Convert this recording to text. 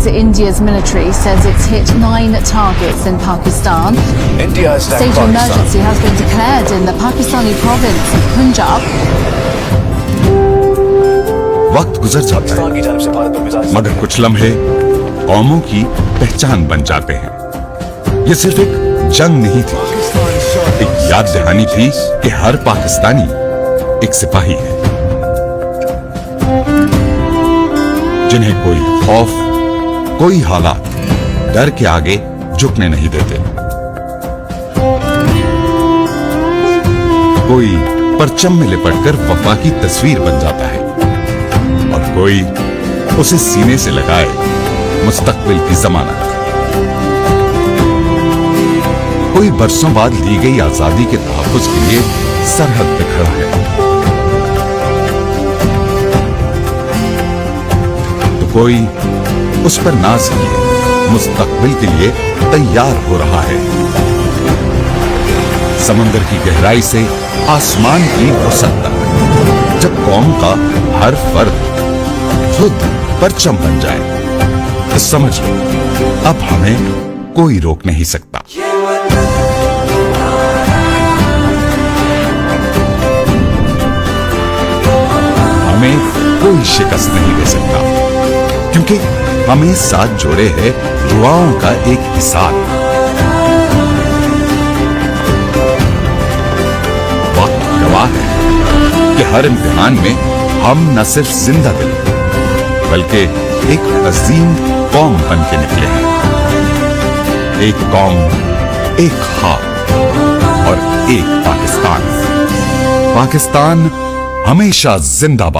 sides, India's military says it's hit 9 targets in Pakistan. India has attacked State of Pakistan. emergency has been declared in the Pakistani province of Punjab. वक्त गुजर जाता पाकिस्तान की जानिब से भारत पर missile है मगर कुछ लम्हे कौमों की पहचान बन जाते हैं। ये सिर्फ एक जंग नहीं थी, एक याद दहानी थी कि हर पाकिस्तानी एक सिपाही है जिन्हें कोई खौफ, कोई हालात डर के आगे झुकने नहीं देते। कोई परचम में लिपटकर वफा की तस्वीर बन जाता है और कोई उसे सीने से लगाए मुस्तकबिल की जमानत। कोई बरसों बाद ली गई आजादी के तहफ्फुज के लिए सरहद पे खड़ा है, तो कोई उस पर नाज किए मुस्तकबिल के लिए तैयार हो रहा है। समंदर की गहराई से आसमान की वसत तक, जब कौम का हर फर्द खुद परचम बन जाए तो समझ लो अब हमें कोई रोक नहीं सकता। हमें कोई शिकस्त नहीं दे सकता क्योंकि हमें साथ जोड़े है दुआओं का एक हिसाब। वक्त गवाह है कि हर इम्तिहान में हम न सिर्फ जिंदा दिल बल्कि एक अजीम कौम बन के निकले हैं। एक कौम, एक खाक और एक पाकिस्तान। पाकिस्तान हमेशा जिंदाबाद।